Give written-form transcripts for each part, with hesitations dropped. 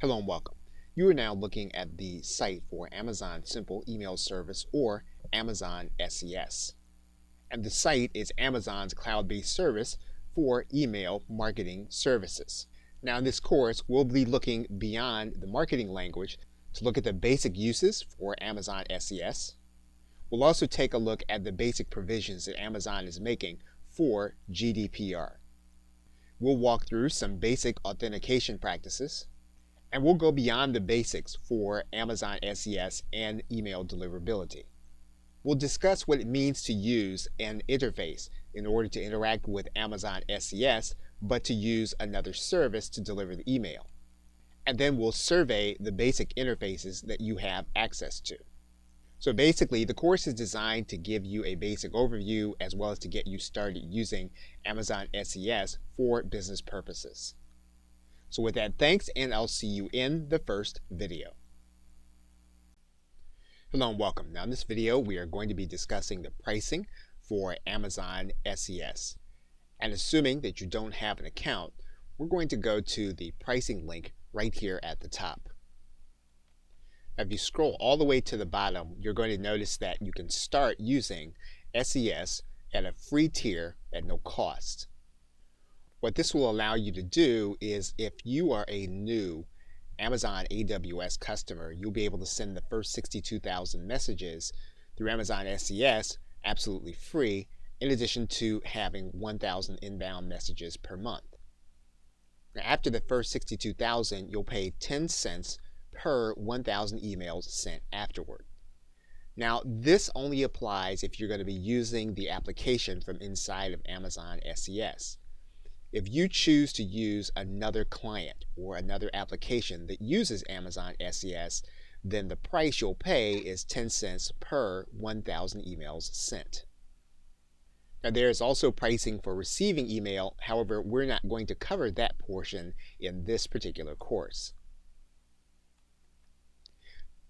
Hello and welcome. You are now looking at the site for Amazon Simple Email Service or Amazon SES. And the site is Amazon's cloud-based service for email marketing services. Now in this course, we'll be looking beyond the marketing language to look at the basic uses for Amazon SES. We'll also take a look at the basic provisions that Amazon is making for GDPR. We'll walk through some basic authentication practices. And we'll go beyond the basics for Amazon SES and email deliverability. We'll discuss what it means to use an interface in order to interact with Amazon SES, but to use another service to deliver the email. And then we'll survey the basic interfaces that you have access to. So basically, the course is designed to give you a basic overview as well as to get you started using Amazon SES for business purposes. So with that, thanks, and I'll see you in the first video. Hello and welcome. Now in this video, we are going to be discussing the pricing for Amazon SES. And assuming that you don't have an account, we're going to go to the pricing link right here at the top. Now, if you scroll all the way to the bottom, you're going to notice that you can start using SES at a free tier at no cost. What this will allow you to do is, if you are a new Amazon AWS customer, you'll be able to send the first 62,000 messages through Amazon SES absolutely free, in addition to having 1,000 inbound messages per month. Now, after the first 62,000, you'll pay 10 cents per 1,000 emails sent afterward. Now, this only applies if you're going to be using the application from inside of Amazon SES. If you choose to use another client or another application that uses Amazon SES, then the price you'll pay is 10 cents per 1,000 emails sent. Now there is also pricing for receiving email, however, we're not going to cover that portion in this particular course.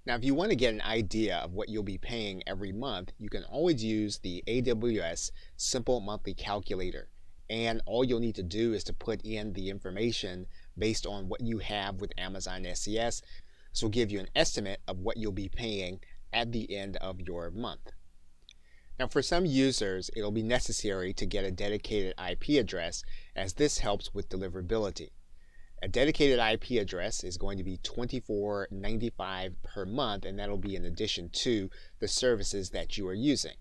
Now if you want to get an idea of what you'll be paying every month, you can always use the AWS Simple Monthly Calculator. And all you'll need to do is to put in the information based on what you have with Amazon SES. This will give you an estimate of what you'll be paying at the end of your month. Now for some users, it'll be necessary to get a dedicated IP address, as this helps with deliverability. A dedicated IP address is going to be $24.95 per month, and that'll be in addition to the services that you are using.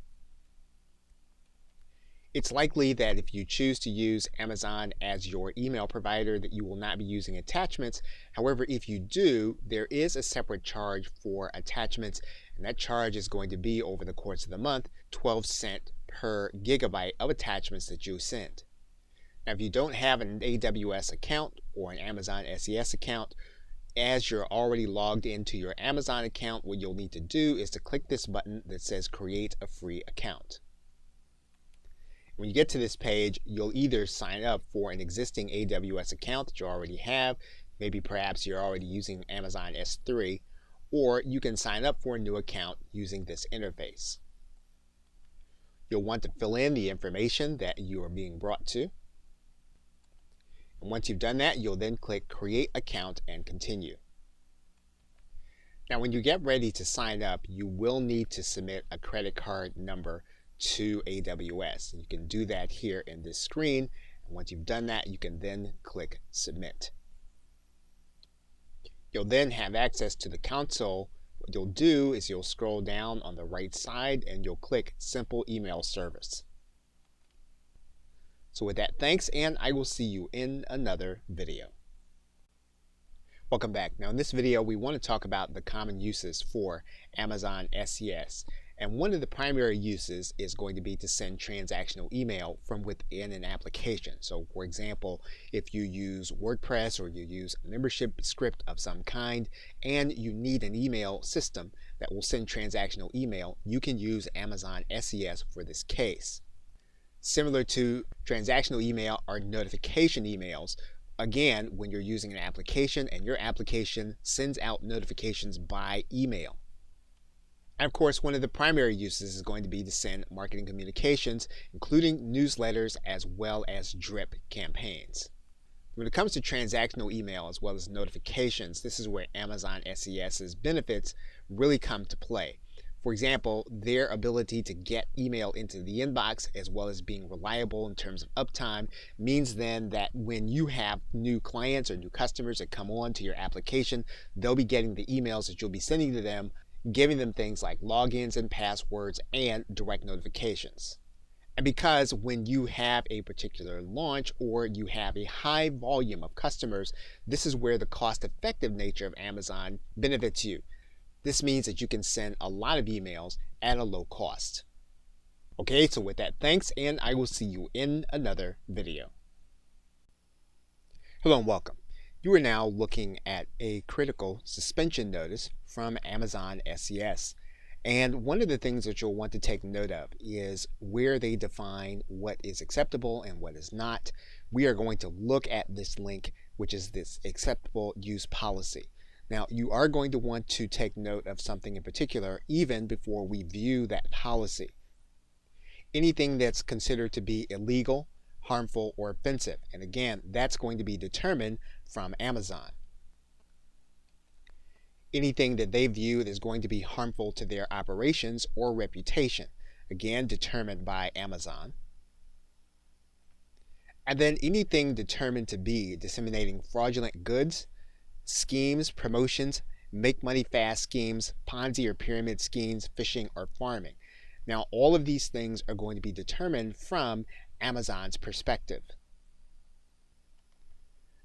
It's likely that if you choose to use Amazon as your email provider that you will not be using attachments. However, if you do, there is a separate charge for attachments, and that charge is going to be, over the course of the month, 12 cents per gigabyte of attachments that you send. Now, if you don't have an AWS account or an Amazon SES account, as you're already logged into your Amazon account, what you'll need to do is to click this button that says Create a Free Account. When you get to this page, you'll either sign up for an existing AWS account that you already have, maybe perhaps you're already using Amazon S3, or you can sign up for a new account using this interface. You'll want to fill in the information that you are being brought to. And once you've done that, you'll then click Create Account and Continue. Now when you get ready to sign up, you will need to submit a credit card number to AWS. You can do that here in this screen, and once you've done that, you can then click Submit. You'll then have access to the console. What you'll do is you'll scroll down on the right side and you'll click Simple Email Service. So with that, thanks, and I will see you in another video. Welcome back. Now in this video, we want to talk about the common uses for Amazon SES. And one of the primary uses is going to be to send transactional email from within an application. So for example, if you use WordPress or you use a membership script of some kind and you need an email system that will send transactional email, you can use Amazon SES for this case. Similar to transactional email are notification emails. Again, when you're using an application and your application sends out notifications by email. And of course, one of the primary uses is going to be to send marketing communications, including newsletters as well as drip campaigns. When it comes to transactional email as well as notifications, this is where Amazon SES's benefits really come to play. For example, their ability to get email into the inbox as well as being reliable in terms of uptime means then that when you have new clients or new customers that come on to your application, they'll be getting the emails that you'll be sending to them, giving them things like logins and passwords and direct notifications. And because when you have a particular launch or you have a high volume of customers, this is where the cost-effective nature of Amazon benefits you. This means that you can send a lot of emails at a low cost. Okay, so with that, thanks, and I will see you in another video. Hello and welcome. You are now looking at a critical suspension notice from Amazon SES. And one of the things that you'll want to take note of is where they define what is acceptable and what is not. We are going to look at this link, which is this acceptable use policy. Now, you are going to want to take note of something in particular even before we view that policy. Anything that's considered to be illegal, harmful, or offensive. And again, that's going to be determined from Amazon. Anything that they view is going to be harmful to their operations or reputation, again determined by Amazon. And then anything determined to be disseminating fraudulent goods, schemes, promotions, make money fast schemes, Ponzi or pyramid schemes, phishing, or farming. Now, all of these things are going to be determined from Amazon's perspective.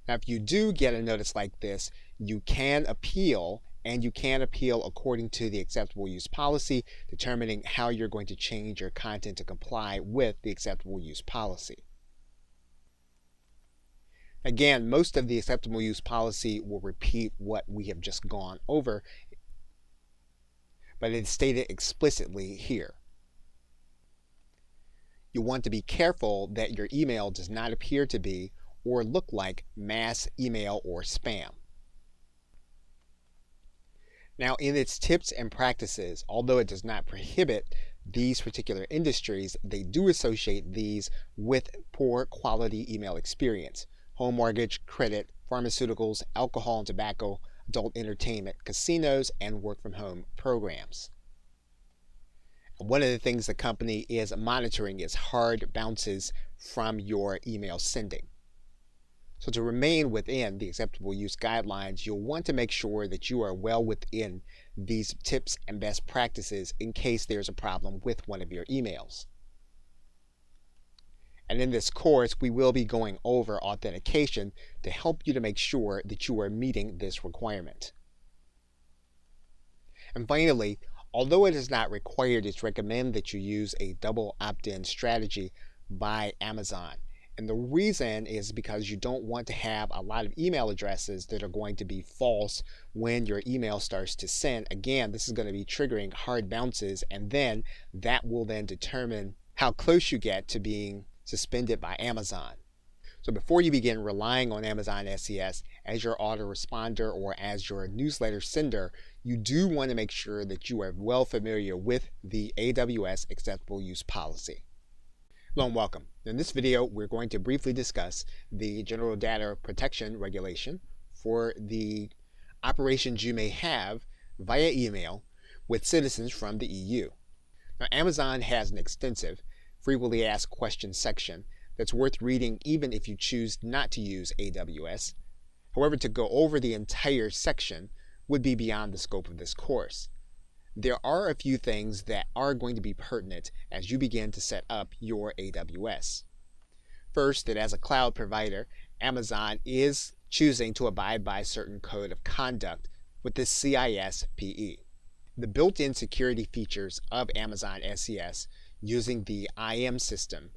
Now, if you do get a notice like this, you can appeal, and you can appeal according to the acceptable use policy, determining how you're going to change your content to comply with the acceptable use policy. Again, most of the acceptable use policy will repeat what we have just gone over, but it's stated explicitly here. You want to be careful that your email does not appear to be or look like mass email or spam. Now, in its tips and practices, although it does not prohibit these particular industries, they do associate these with poor quality email experience. Home mortgage, credit, pharmaceuticals, alcohol and tobacco, adult entertainment, casinos, and work from home programs. One of the things the company is monitoring is hard bounces from your email sending. So to remain within the acceptable use guidelines, you'll want to make sure that you are well within these tips and best practices in case there's a problem with one of your emails. And in this course, we will be going over authentication to help you to make sure that you are meeting this requirement. And finally, although it is not required, it's recommended that you use a double opt-in strategy by Amazon. And the reason is because you don't want to have a lot of email addresses that are going to be false when your email starts to send. Again, this is going to be triggering hard bounces, and then that will then determine how close you get to being suspended by Amazon. So before you begin relying on Amazon SES as your autoresponder or as your newsletter sender, you do want to make sure that you are well familiar with the AWS acceptable use policy. Hello and welcome. In this video, we're going to briefly discuss the General Data Protection Regulation for the operations you may have via email with citizens from the EU. Now, Amazon has an extensive frequently asked questions section that's worth reading even if you choose not to use AWS. However, to go over the entire section would be beyond the scope of this course. There are a few things that are going to be pertinent as you begin to set up your AWS. First, that as a cloud provider, Amazon is choosing to abide by a certain code of conduct with the CISPE. The built-in security features of Amazon SES using the IAM system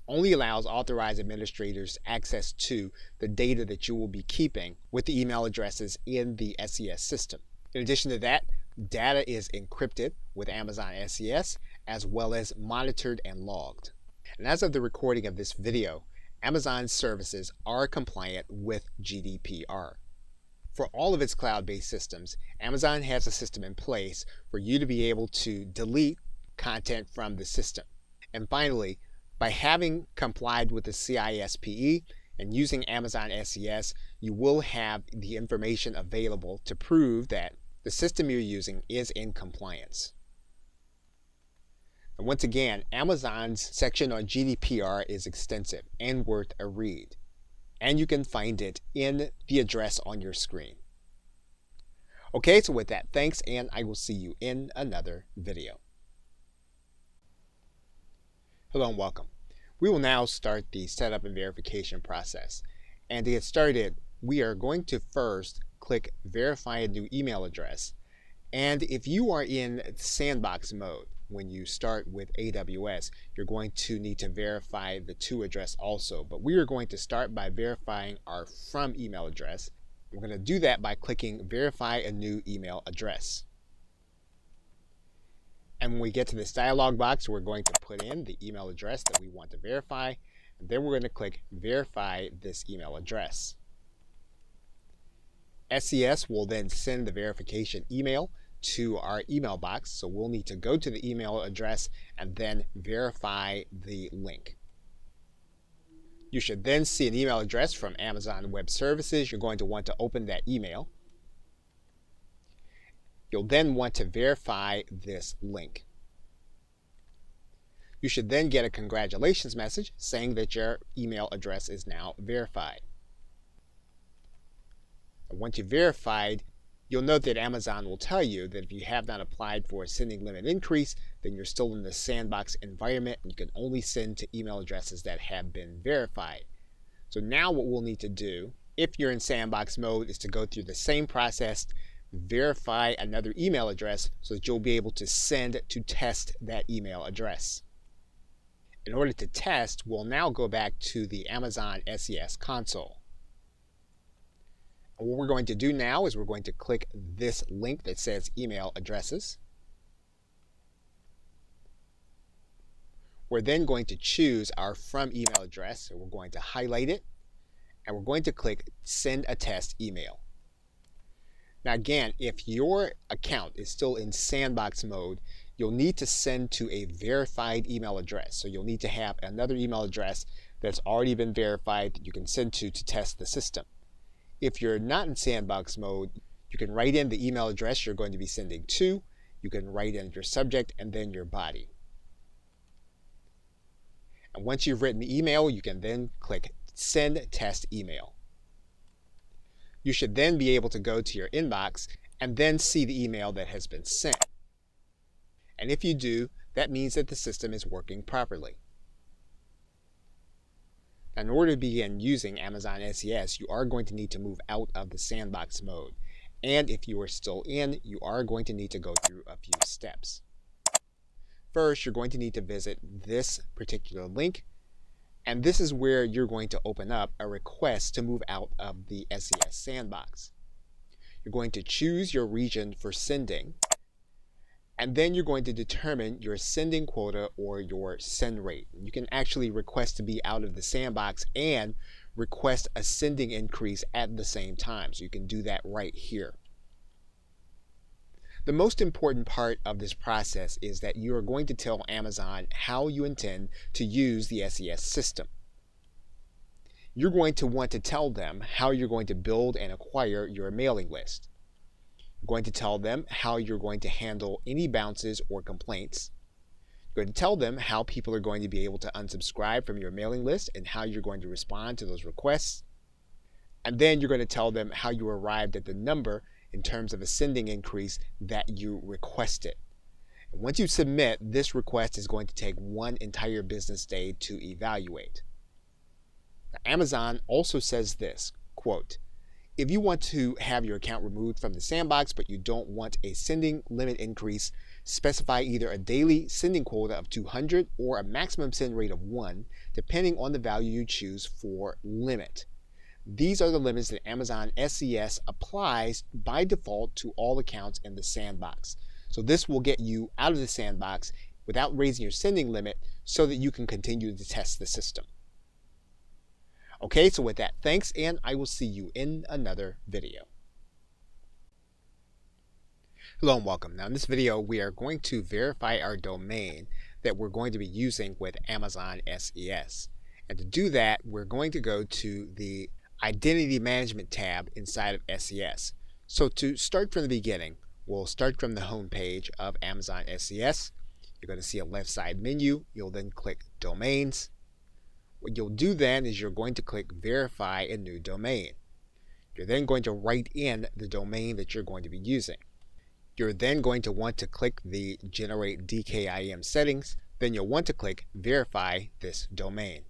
only allows authorized administrators access to the data that you will be keeping with the email addresses in the SES system. In addition to that, data is encrypted with Amazon SES as well as monitored and logged. And as of the recording of this video, Amazon services are compliant with GDPR. For all of its cloud-based systems, Amazon has a system in place for you to be able to delete content from the system. And finally, by having complied with the CISPE, And using Amazon SES, you will have the information available to prove that the system you're using is in compliance. And once again, Amazon's section on GDPR is extensive and worth a read. And you can find it in the address on your screen. Okay, so with that, thanks, and I will see you in another video. Hello and welcome. We will now start the setup and verification process. And to get started, we are going to first click Verify a New Email Address. And if you are in sandbox mode, when you start with AWS, you're going to need to verify the to address also. But we are going to start by verifying our from email address. We're going to do that by clicking Verify a New Email Address. And when we get to this dialog box, we're going to put in the email address that we want to verify. And then we're going to click Verify this email address. SES will then send the verification email to our email box. So we'll need to go to the email address and then verify the link. You should then see an email address from Amazon Web Services. You're going to want to open that email. You'll then want to verify this link. You should then get a congratulations message saying that your email address is now verified. And once you've verified, you'll note that Amazon will tell you that if you have not applied for a sending limit increase, then you're still in the sandbox environment and you can only send to email addresses that have been verified. So now what we'll need to do, if you're in sandbox mode, is to go through the same process, verify another email address so that you'll be able to send to test that email address. In order to test, we'll now go back to the Amazon SES console. And what we're going to do now is we're going to click this link that says email addresses. We're then going to choose our from email address. So we're going to highlight it and we're going to click Send a Test Email. Now again, if your account is still in sandbox mode, you'll need to send to a verified email address. So you'll need to have another email address that's already been verified that you can send to test the system. If you're not in sandbox mode, you can write in the email address you're going to be sending to. You can write in your subject and then your body. And once you've written the email, you can then click Send Test Email. You should then be able to go to your inbox and then see the email that has been sent. And if you do, that means that the system is working properly. In order to begin using Amazon SES, you are going to need to move out of the sandbox mode. And if you are still in, you are going to need to go through a few steps. First, you're going to need to visit this particular link. And this is where you're going to open up a request to move out of the SES sandbox. You're going to choose your region for sending. And then you're going to determine your sending quota or your send rate. You can actually request to be out of the sandbox and request a sending increase at the same time. So you can do that right here. The most important part of this process is that you are going to tell Amazon how you intend to use the SES system. You're going to want to tell them how you're going to build and acquire your mailing list. You're going to tell them how you're going to handle any bounces or complaints. You're going to tell them how people are going to be able to unsubscribe from your mailing list and how you're going to respond to those requests. And then you're going to tell them how you arrived at the number in terms of a sending increase that you requested. And once you submit, this request is going to take one entire business day to evaluate. Now, Amazon also says this, quote, if you want to have your account removed from the sandbox but you don't want a sending limit increase, specify either a daily sending quota of 200 or a maximum send rate of 1, depending on the value you choose for limit. These are the limits that Amazon SES applies by default to all accounts in the sandbox. So this will get you out of the sandbox without raising your sending limit so that you can continue to test the system. Okay, so with that, thanks, and I will see you in another video. Hello and welcome. Now in this video, we are going to verify our domain that we're going to be using with Amazon SES. And to do that, we're going to go to the Identity Management tab inside of SES. So to start from the beginning, we'll start from the home page of Amazon SES. You're going to see a left side menu. You'll then click Domains. What you'll do then is you're going to click Verify a New Domain. You're then going to write in the domain that you're going to be using. You're then going to want to click the Generate DKIM settings. Then you'll want to click Verify this domain.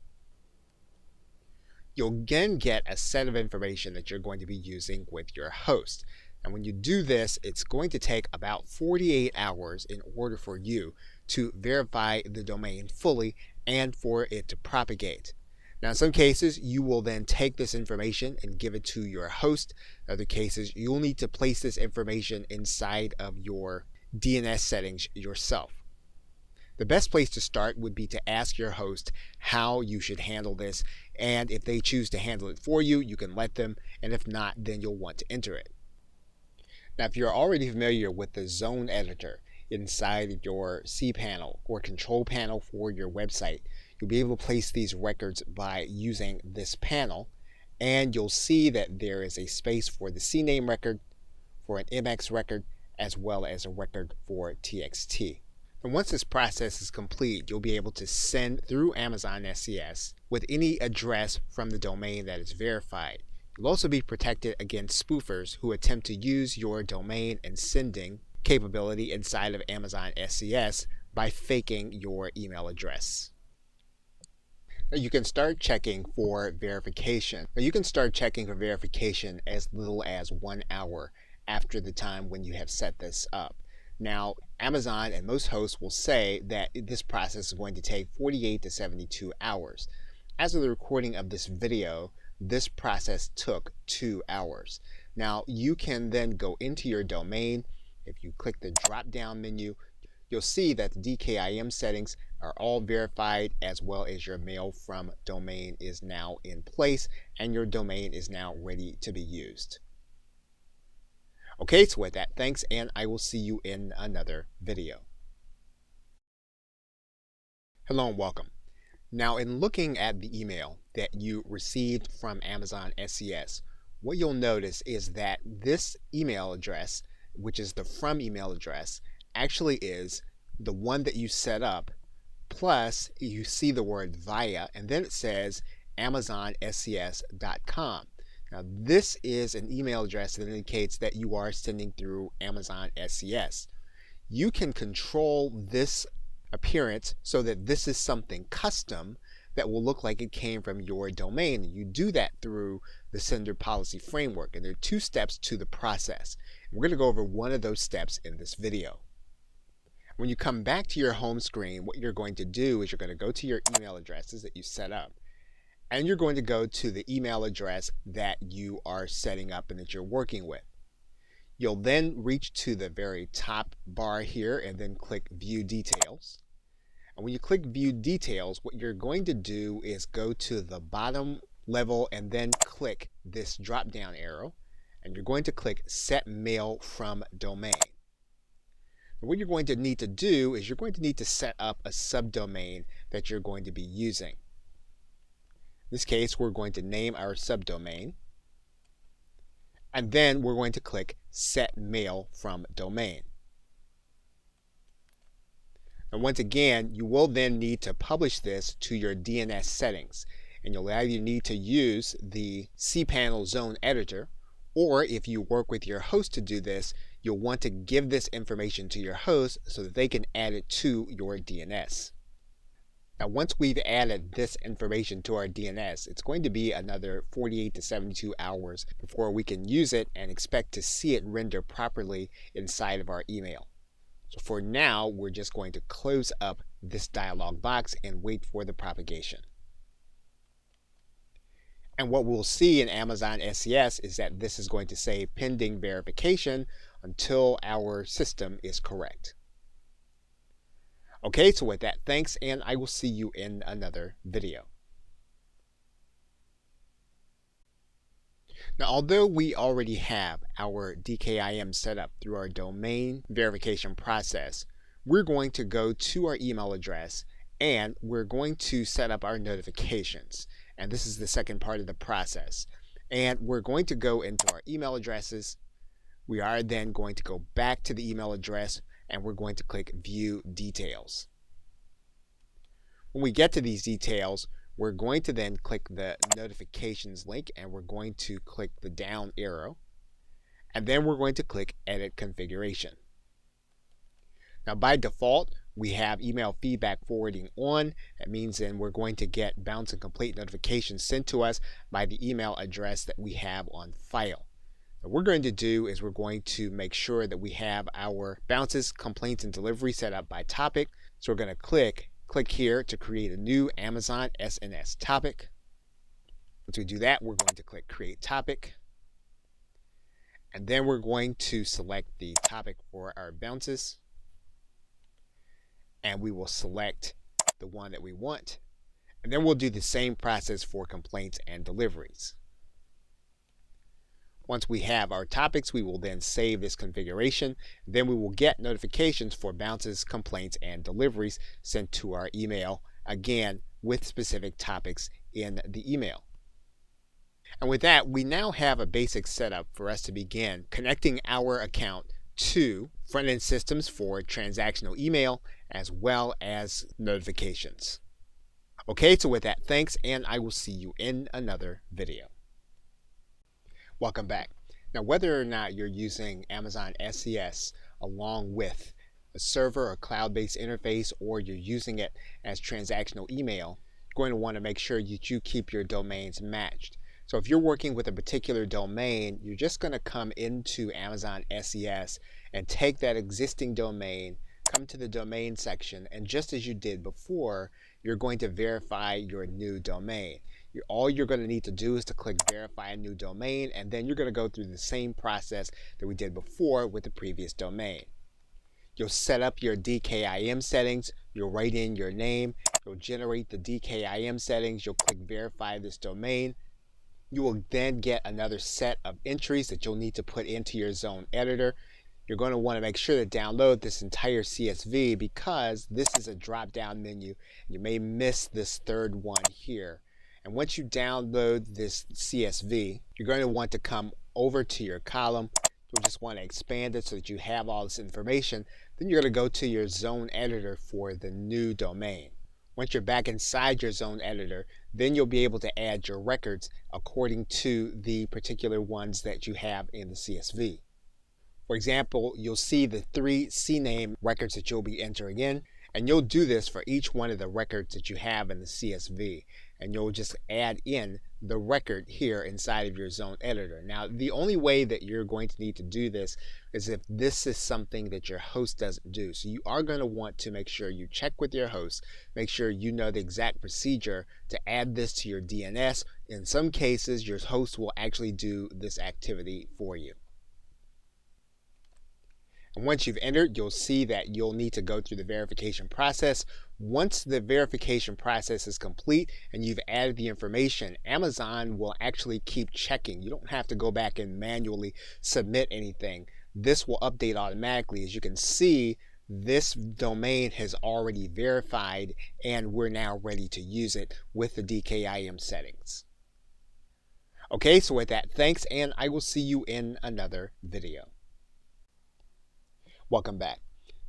You'll then get a set of information that you're going to be using with your host. And when you do this, it's going to take about 48 hours in order for you to verify the domain fully and for it to propagate. Now, in some cases, you will then take this information and give it to your host. In other cases, you'll need to place this information inside of your DNS settings yourself. The best place to start would be to ask your host how you should handle this, and if they choose to handle it for you, you can let them, and if not, then you'll want to enter it. Now, if you're already familiar with the zone editor inside of your cPanel or control panel for your website, you'll be able to place these records by using this panel, and you'll see that there is a space for the CNAME record, for an MX record, as well as a record for TXT. And once this process is complete, you'll be able to send through Amazon SES with any address from the domain that is verified. You'll also be protected against spoofers who attempt to use your domain and sending capability inside of Amazon SES by faking your email address. Now you can start checking for verification. Now you can start checking for verification as little as 1 hour after the time when you have set this up. Now, Amazon and most hosts will say that this process is going to take 48 to 72 hours. As of the recording of this video, this process took 2 hours. Now, you can then go into your domain. If you click the drop-down menu, you'll see that the DKIM settings are all verified, as well as your mail from domain is now in place, and your domain is now ready to be used. Okay, so with that, thanks, and I will see you in another video. Hello and welcome. Now, in looking at the email that you received from Amazon SES, what you'll notice is that this email address, which is the from email address, actually is the one that you set up, plus you see the word via, and then it says amazonses.com. Now, this is an email address that indicates that you are sending through Amazon SES. You can control this appearance so that this is something custom that will look like it came from your domain. You do that through the sender policy framework, and there are 2 steps to the process. We're going to go over one of those steps in this video. When you come back to your home screen, what you're going to do is you're going to go to your email addresses that you set up, and you're going to go to the email address that you are setting up and that you're working with. You'll then reach to the very top bar here and then click View Details. And when you click View Details, what you're going to do is go to the bottom level and then click this drop-down arrow, and you're going to click Set Mail from Domain. And what you're going to need to do is you're going to need to set up a subdomain that you're going to be using. In this case, we're going to name our subdomain, and then we're going to click Set Mail from Domain. And once again, you will then need to publish this to your DNS settings, and you'll either need to use the cPanel zone editor, or if you work with your host to do this, you'll want to give this information to your host so that they can add it to your DNS. Now, once we've added this information to our DNS, it's going to be another 48 to 72 hours before we can use it and expect to see it render properly inside of our email. So for now, we're just going to close up this dialog box and wait for the propagation. And what we'll see in Amazon SES is that this is going to say pending verification until our system is correct. Okay, so with that, thanks, and I will see you in another video. Now, although we already have our DKIM set up through our domain verification process, we're going to go to our email address And we're going to set up our notifications. And this is the second part of the process. And we're going to go into our email addresses. We are then going to go back to the email address and we're going to click View Details. When we get to these details, we're going to then click the Notifications link and we're going to click the down arrow. And then we're going to click Edit Configuration. Now by default, we have email feedback forwarding on. That means then we're going to get bounce and complete notifications sent to us by the email address that we have on file. What we're going to do is we're going to make sure that we have our bounces, complaints, and delivery set up by topic. So we're going to click here to create a new Amazon SNS topic. Once we do that, we're going to click Create Topic. And then we're going to select the topic for our bounces. And we will select the one that we want. And then we'll do the same process for complaints and deliveries. Once we have our topics, we will then save this configuration. Then we will get notifications for bounces, complaints, and deliveries sent to our email, again, with specific topics in the email. And with that, we now have a basic setup for us to begin connecting our account to front-end systems for transactional email as well as notifications. Okay, so with that, thanks, and I will see you in another video. Welcome back. Now, whether or not you're using Amazon SES along with a server or cloud-based interface, or you're using it as transactional email, you're going to want to make sure that you keep your domains matched. So if you're working with a particular domain, you're just going to come into Amazon SES and take that existing domain, come to the domain section, and just as you did before, you're going to verify your new domain. All you're going to need to do is to click Verify a New Domain, and then you're going to go through the same process that we did before with the previous domain. You'll set up your DKIM settings, you'll write in your name, you'll generate the DKIM settings, you'll click Verify this domain. You will then get another set of entries that you'll need to put into your zone editor. You're going to want to make sure to download this entire CSV because this is a drop-down menu. You may miss this third one here. And once you download this CSV, you're going to want to come over to your column. You'll just want to expand it so that you have all this information. Then you're going to go to your zone editor for the new domain. Once you're back inside your zone editor, then you'll be able to add your records according to the particular ones that you have in the CSV. For example, you'll see the 3 CNAME records that you'll be entering in, and you'll do this for each one of the records that you have in the CSV. And you'll just add in the record here inside of your zone editor. Now, the only way that you're going to need to do this is if this is something that your host doesn't do. So you are going to want to make sure you check with your host, make sure you know the exact procedure to add this to your DNS. In some cases, your host will actually do this activity for you. And once you've entered, you'll see that you'll need to go through the verification process. Once the verification process is complete and you've added the information, Amazon will actually keep checking. You don't have to go back and manually submit anything. This will update automatically. As you can see, this domain has already verified and we're now ready to use it with the DKIM settings. Okay, so with that, thanks, and I will see you in another video. Welcome back.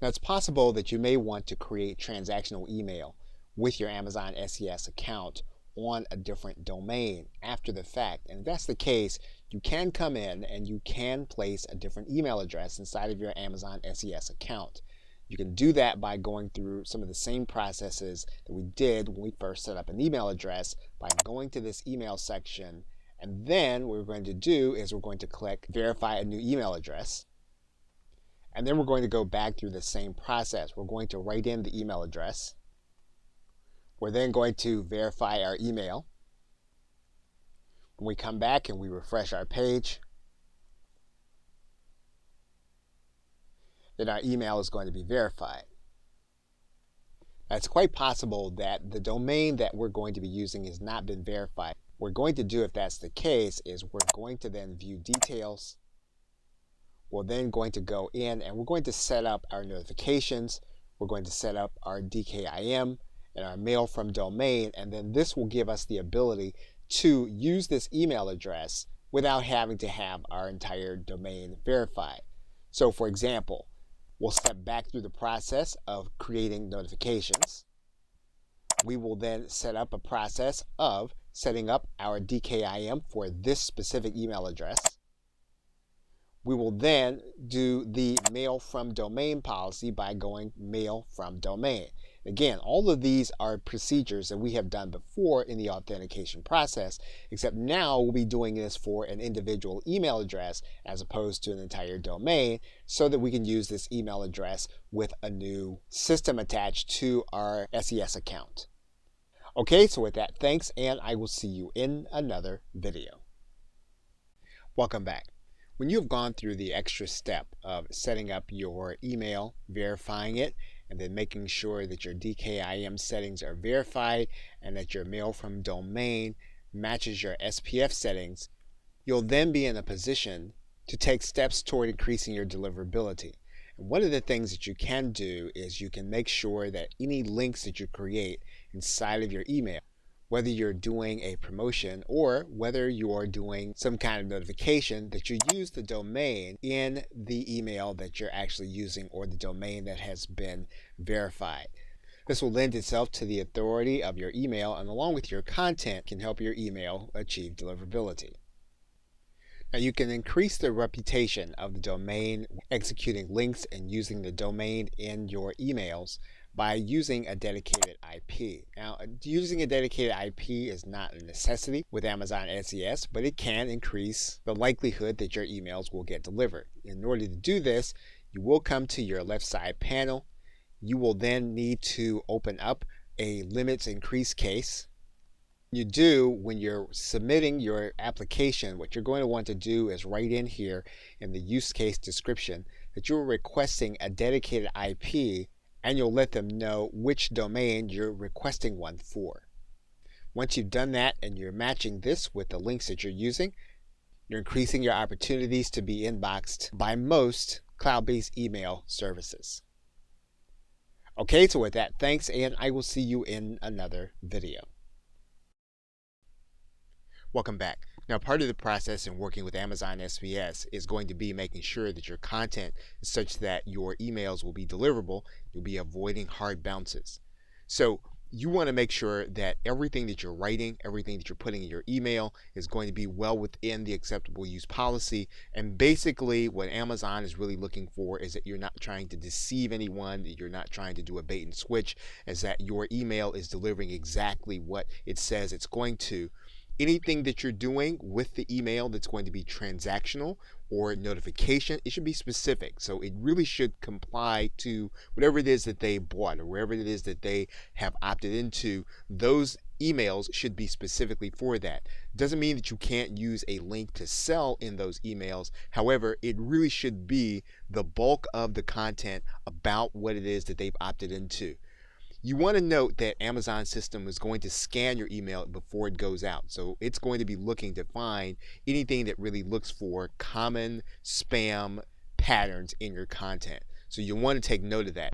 Now, it's possible that you may want to create transactional email with your Amazon SES account on a different domain after the fact. And if that's the case, you can come in and you can place a different email address inside of your Amazon SES account. You can do that by going through some of the same processes that we did when we first set up an email address by going to this email section. And then what we're going to do is we're going to click Verify a New Email Address. And then we're going to go back through the same process. We're going to write in the email address. We're then going to verify our email. When we come back and we refresh our page, then our email is going to be verified. Now, it's quite possible that the domain that we're going to be using has not been verified. What we're going to do, if that's the case, is we're going to then view details. We're then going to go in and we're going to set up our notifications. We're going to set up our DKIM, and our mail from domain, and then this will give us the ability to use this email address without having to have our entire domain verified. So for example, we'll step back through the process of creating notifications. We will then set up a process of setting up our DKIM for this specific email address. We will then do the mail from domain policy by going mail from domain. Again, all of these are procedures that we have done before in the authentication process, except now we'll be doing this for an individual email address as opposed to an entire domain, so that we can use this email address with a new system attached to our SES account. Okay, so with that, thanks, and I will see you in another video. Welcome back. When you have gone through the extra step of setting up your email, verifying it, and then making sure that your DKIM settings are verified and that your mail from domain matches your SPF settings, you'll then be in a position to take steps toward increasing your deliverability. And one of the things that you can do is you can make sure that any links that you create inside of your email, whether you're doing a promotion or whether you're doing some kind of notification, that you use the domain in the email that you're actually using or the domain that has been verified. This will lend itself to the authority of your email, and along with your content can help your email achieve deliverability. Now you can increase the reputation of the domain executing links and using the domain in your emails by using a dedicated IP. Now, using a dedicated IP is not a necessity with Amazon SES, but it can increase the likelihood that your emails will get delivered. In order to do this, you will come to your left side panel. You will then need to open up a limits increase case. You do, when you're submitting your application, what you're going to want to do is write in here in the use case description that you're requesting a dedicated IP, and you'll let them know which domain you're requesting one for. Once you've done that and you're matching this with the links that you're using, you're increasing your opportunities to be inboxed by most cloud-based email services. Okay, so with that, thanks, and I will see you in another video. Welcome back. Now, part of the process in working with Amazon SES is going to be making sure that your content is such that your emails will be deliverable. You'll be avoiding hard bounces. So you want to make sure that everything that you're writing, everything that you're putting in your email is going to be well within the acceptable use policy. And basically what Amazon is really looking for is that you're not trying to deceive anyone, that you're not trying to do a bait and switch, is that your email is delivering exactly what it says it's going to. Anything that you're doing with the email that's going to be transactional or notification, it should be specific. So it really should comply to whatever it is that they bought or wherever it is that they have opted into. Those emails should be specifically for that. Doesn't mean that you can't use a link to sell in those emails. However, it really should be the bulk of the content about what it is that they've opted into. You want to note that Amazon's system is going to scan your email before it goes out. So it's going to be looking to find anything that really looks for common spam patterns in your content. So you want to take note of that.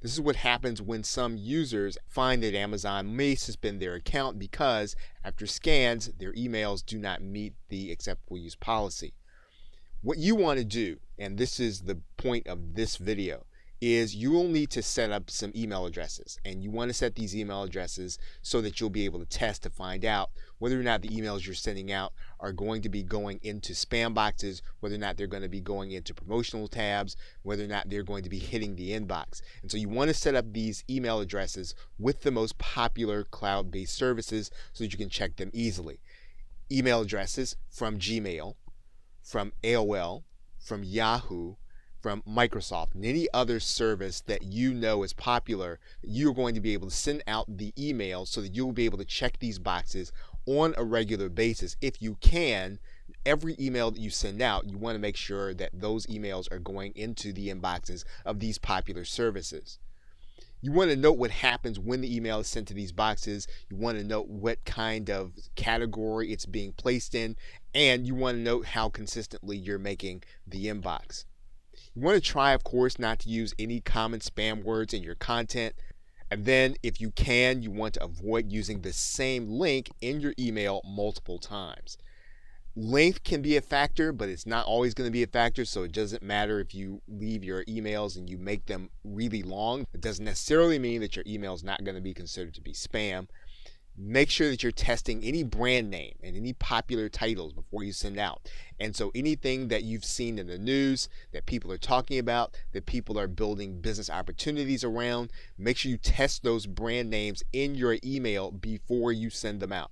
This is what happens when some users find that Amazon may suspend their account because after scans, their emails do not meet the acceptable use policy. What you want to do, and this is the point of this video, is you will need to set up some email addresses, and you want to set these email addresses so that you'll be able to test to find out whether or not the emails you're sending out are going to be going into spam boxes, whether or not they're going to be going into promotional tabs, whether or not they're going to be hitting the inbox. And so you want to set up these email addresses with the most popular cloud-based services so that you can check them easily. Email addresses from Gmail, from AOL, from Yahoo, from Microsoft, and any other service that you know is popular, you're going to be able to send out the email so that you'll be able to check these boxes on a regular basis. If you can, every email that you send out, you want to make sure that those emails are going into the inboxes of these popular services. You want to note what happens when the email is sent to these boxes. You want to note what kind of category it's being placed in, and you want to note how consistently you're making the inbox. You want to try, of course, not to use any common spam words in your content. And then if you can, you want to avoid using the same link in your email multiple times. Length can be a factor, but it's not always going to be a factor, so it doesn't matter if you leave your emails and you make them really long. It doesn't necessarily mean that your email is not going to be considered to be spam. Make sure that you're testing any brand name and any popular titles before you send out. And so anything that you've seen in the news that people are talking about, that people are building business opportunities around, make sure you test those brand names in your email before you send them out.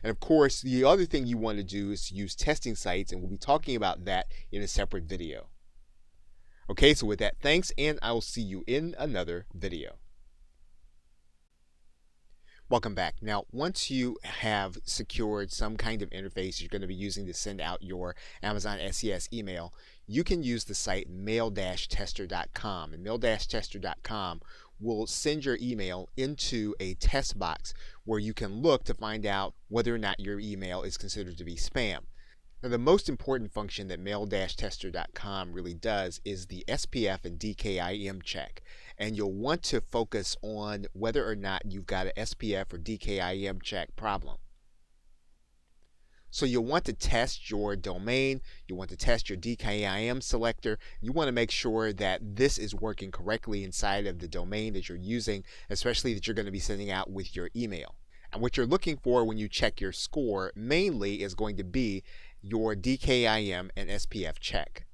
And of course, the other thing you want to do is use testing sites, and we'll be talking about that in a separate video. Okay, so with that, thanks, and I will see you in another video. Welcome back. Now, once you have secured some kind of interface you're going to be using to send out your Amazon SES email, you can use the site mail-tester.com. And mail-tester.com will send your email into a test box where you can look to find out whether or not your email is considered to be spam. Now, the most important function that mail-tester.com really does is the SPF and DKIM check. And you'll want to focus on whether or not you've got an SPF or DKIM check problem. So you'll want to test your domain, you want to test your DKIM selector, you want to make sure that this is working correctly inside of the domain that you're using, especially that you're going to be sending out with your email. And what you're looking for when you check your score mainly is going to be your DKIM and SPF check.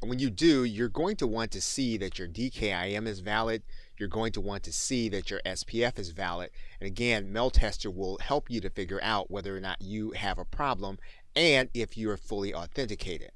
And when you do, you're going to want to see that your DKIM is valid. You're going to want to see that your SPF is valid. And again, MailTester will help you to figure out whether or not you have a problem and if you are fully authenticated.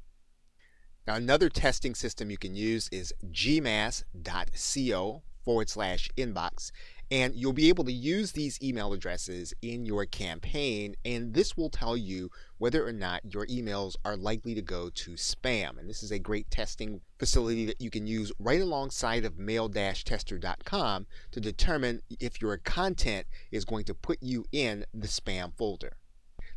Now, another testing system you can use is gmass.co/inbox. And you'll be able to use these email addresses in your campaign, and this will tell you whether or not your emails are likely to go to spam. And this is a great testing facility that you can use right alongside of mail-tester.com to determine if your content is going to put you in the spam folder.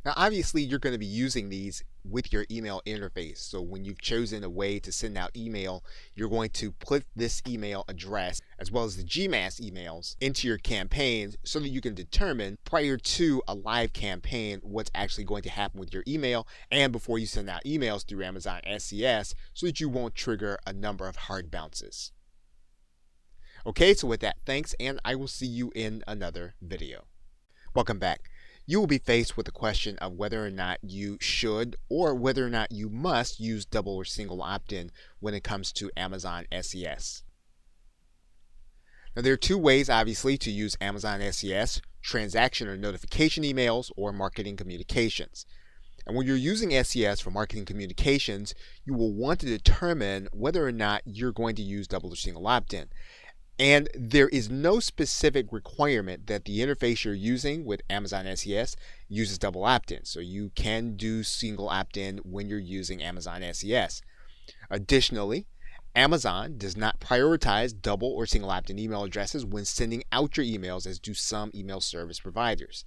Now, obviously, you're going to be using these with your email interface. So when you've chosen a way to send out email, you're going to put this email address as well as the GMAS emails into your campaigns so that you can determine prior to a live campaign what's actually going to happen with your email and before you send out emails through Amazon SES so that you won't trigger a number of hard bounces. Okay, so with that, thanks, and I will see you in another video. Welcome back. You will be faced with the question of whether or not you should or whether or not you must use double or single opt-in when it comes to Amazon SES. Now, there are two ways, obviously, to use Amazon SES: transaction or notification emails or marketing communications. And when you're using SES for marketing communications, you will want to determine whether or not you're going to use double or single opt-in. And there is no specific requirement that the interface you're using with Amazon SES uses double opt-in. So you can do single opt-in when you're using Amazon SES. Additionally, Amazon does not prioritize double or single opt-in email addresses when sending out your emails, as do some email service providers.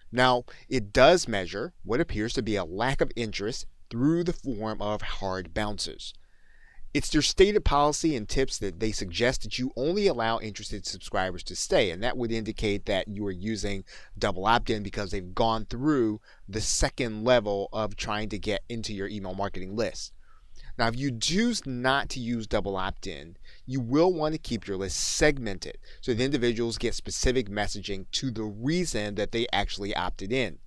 Now, it does measure what appears to be a lack of interest through the form of hard bounces. It's their stated policy and tips that they suggest that you only allow interested subscribers to stay, and that would indicate that you are using double opt-in because they've gone through the second level of trying to get into your email marketing list. Now, if you choose not to use double opt-in, you will want to keep your list segmented so the individuals get specific messaging to the reason that they actually opted in.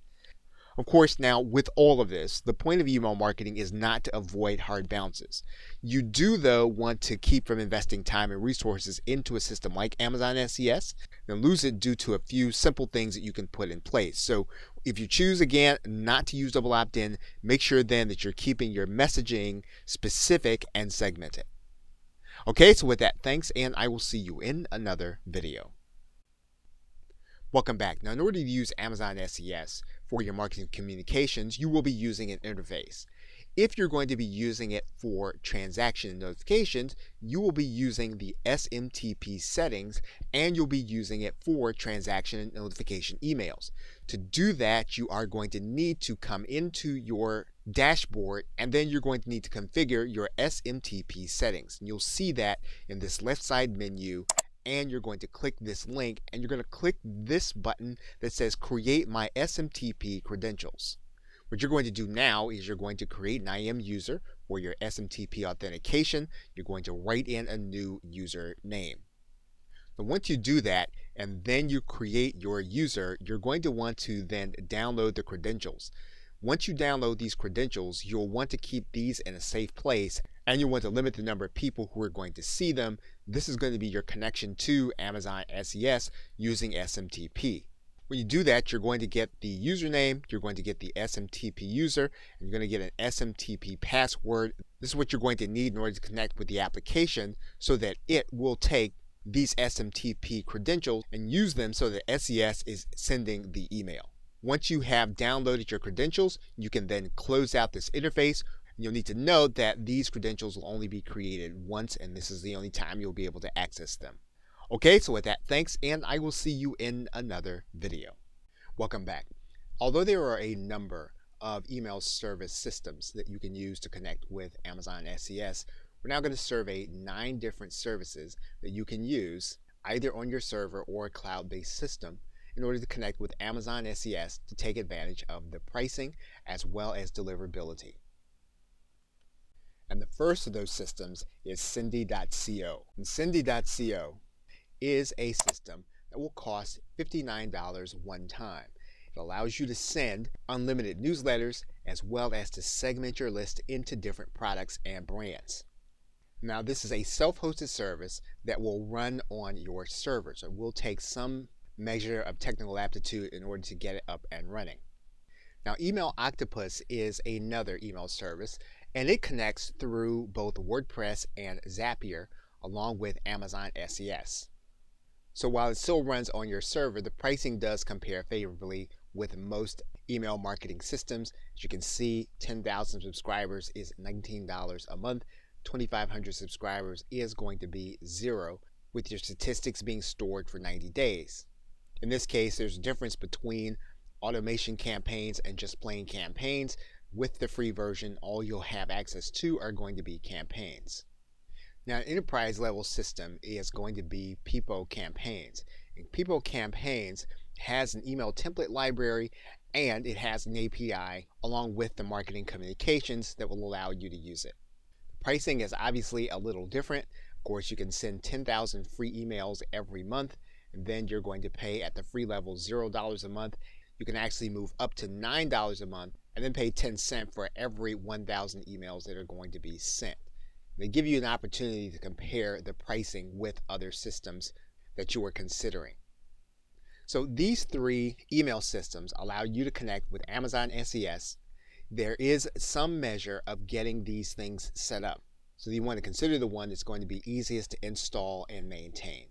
Of course, now with all of this, the point of email marketing is not to avoid hard bounces. You do, though, want to keep from investing time and resources into a system like Amazon SES and lose it due to a few simple things that you can put in place. So if you choose, again, not to use double opt-in, make sure then that you're keeping your messaging specific and segmented. Okay, so with that, thanks, and I will see you in another video. Welcome back. Now, in order to use Amazon SES for your marketing communications, you will be using an interface. If you're going to be using it for transaction notifications, you will be using the SMTP settings and you'll be using it for transaction notification emails. To do that, you are going to need to come into your dashboard and then you're going to need to configure your SMTP settings. And you'll see that in this left side menu, and you're going to click this link and you're going to click this button that says create my SMTP credentials. What you're going to do now is you're going to create an IM user for your SMTP authentication. You're going to write in a new username. Now, once you do that and then you create your user, you're going to want to then download the credentials. Once you download these credentials, you'll want to keep these in a safe place and you want to limit the number of people who are going to see them. This is going to be your connection to Amazon SES using SMTP. When you do that, you're going to get the username, you're going to get the SMTP user, and you're going to get an SMTP password. This is what you're going to need in order to connect with the application so that it will take these SMTP credentials and use them so that SES is sending the email. Once you have downloaded your credentials, you can then close out this interface. You'll need to note that these credentials will only be created once, and this is the only time you'll be able to access them. Okay, so with that, thanks, and I will see you in another video. Welcome back. Although there are a number of email service systems that you can use to connect with Amazon SES, we're now going to survey 9 different services that you can use either on your server or a cloud-based system in order to connect with Amazon SES to take advantage of the pricing as well as deliverability. And the first of those systems is Cindy.co. And Cindy.co is a system that will cost $59 one time. It allows you to send unlimited newsletters as well as to segment your list into different products and brands. Now, this is a self-hosted service that will run on your server, so it will take some measure of technical aptitude in order to get it up and running. Now, Email Octopus is another email service, and it connects through both WordPress and Zapier along with Amazon SES. So while it still runs on your server, the pricing does compare favorably with most email marketing systems. As you can see, 10,000 subscribers is $19 a month. 2,500 subscribers is going to be $0, with your statistics being stored for 90 days. In this case, there's a difference between automation campaigns and just plain campaigns. With the free version, all you'll have access to are going to be campaigns. Now, an enterprise level system is going to be People Campaigns. And People Campaigns has an email template library and it has an API along with the marketing communications that will allow you to use it. The pricing is obviously a little different. Of course, you can send 10,000 free emails every month, and then you're going to pay at the free level $0 a month. You can actually move up to $9 a month and then pay 10 cents for every 1,000 emails that are going to be sent. They give you an opportunity to compare the pricing with other systems that you are considering. So these 3 email systems allow you to connect with Amazon SES. There is some measure of getting these things set up. So you want to consider the one that's going to be easiest to install and maintain.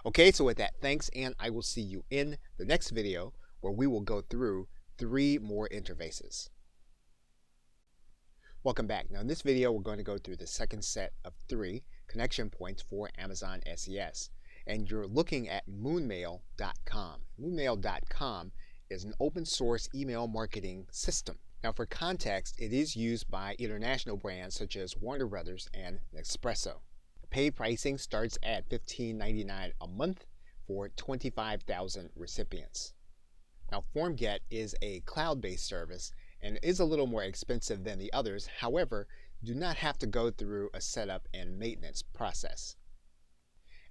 Okay, so with that, thanks, and I will see you in the next video where we will go through 3 more interfaces. Welcome back. Now in this video, we're going to go through the second set of 3 connection points for Amazon SES. And you're looking at moonmail.com. Moonmail.com is an open source email marketing system. Now for context, it is used by international brands such as Warner Brothers and Nespresso. Paid pricing starts at $15.99 a month for 25,000 recipients. Now FormGet is a cloud-based service and is a little more expensive than the others. However, you do not have to go through a setup and maintenance process.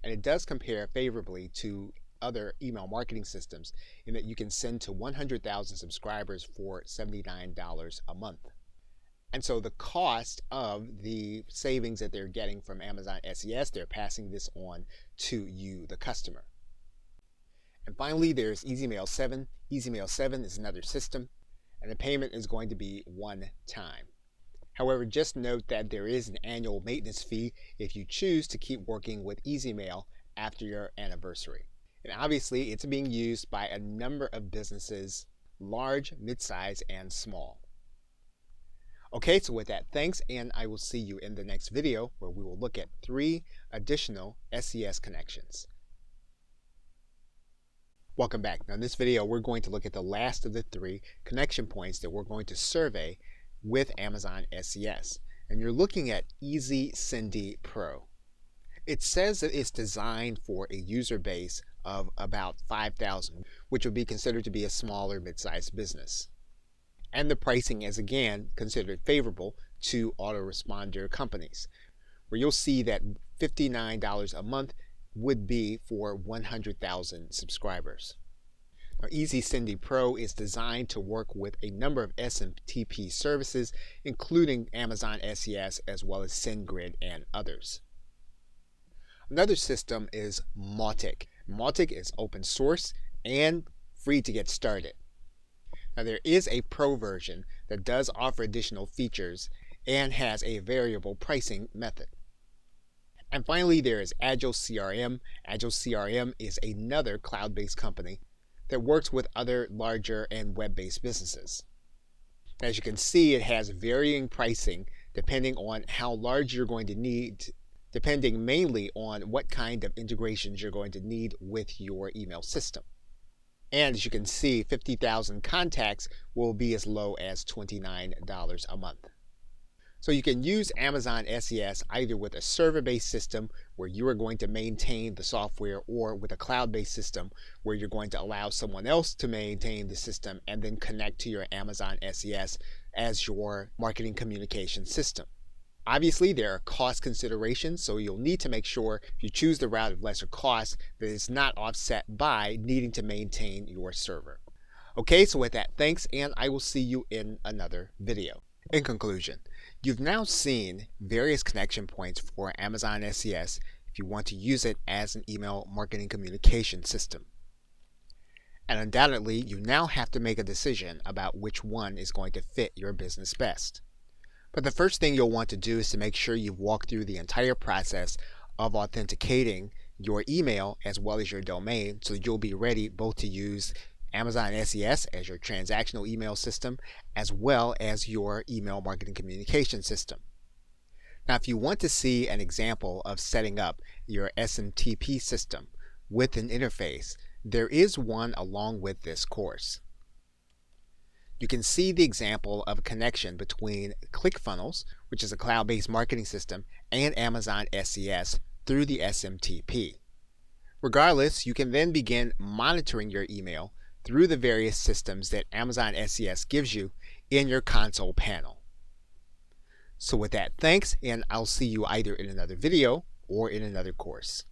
And it does compare favorably to other email marketing systems in that you can send to 100,000 subscribers for $79 a month. And so the cost of the savings that they're getting from Amazon SES, they're passing this on to you, the customer. And finally, there's EasyMail 7. EasyMail 7 is another system, and the payment is going to be one time. However, just note that there is an annual maintenance fee if you choose to keep working with EasyMail after your anniversary. And obviously, it's being used by a number of businesses, large, mid-size, and small. Okay, so with that, thanks, and I will see you in the next video where we will look at 3 additional SES connections. Welcome back. Now in this video, we're going to look at the last of the 3 connection points that we're going to survey with Amazon SES. And you're looking at Easy Sendie Pro. It says that it's designed for a user base of about 5,000, which would be considered to be a small or mid-sized business. And the pricing is again considered favorable to autoresponder companies, where you'll see that $59 a month would be for 100,000 subscribers. Now, Easy Sendie Pro is designed to work with a number of SMTP services, including Amazon SES as well as SendGrid and others. Another system is Mautic. Mautic is open source and free to get started. Now there is a pro version that does offer additional features and has a variable pricing method. And finally, there is Agile CRM. Agile CRM is another cloud-based company that works with other larger and web-based businesses. As you can see, it has varying pricing depending on how large you're going to need, depending mainly on what kind of integrations you're going to need with your email system. And as you can see, 50,000 contacts will be as low as $29 a month. So you can use Amazon SES either with a server-based system where you are going to maintain the software, or with a cloud-based system where you're going to allow someone else to maintain the system and then connect to your Amazon SES as your marketing communication system. Obviously, there are cost considerations, so you'll need to make sure if you choose the route of lesser cost that it's not offset by needing to maintain your server. Okay, so with that, thanks, and I will see you in another video. In conclusion, you've now seen various connection points for Amazon SES if you want to use it as an email marketing communication system. And undoubtedly, you now have to make a decision about which one is going to fit your business best. But the first thing you'll want to do is to make sure you've walked through the entire process of authenticating your email as well as your domain, so that you'll be ready both to use Amazon SES as your transactional email system as well as your email marketing communication system. Now, if you want to see an example of setting up your SMTP system with an interface, there is one along with this course. You can see the example of a connection between ClickFunnels, which is a cloud-based marketing system, and Amazon SES through the SMTP. Regardless, you can then begin monitoring your email through the various systems that Amazon SES gives you in your console panel. So with that, thanks, and I'll see you either in another video or in another course.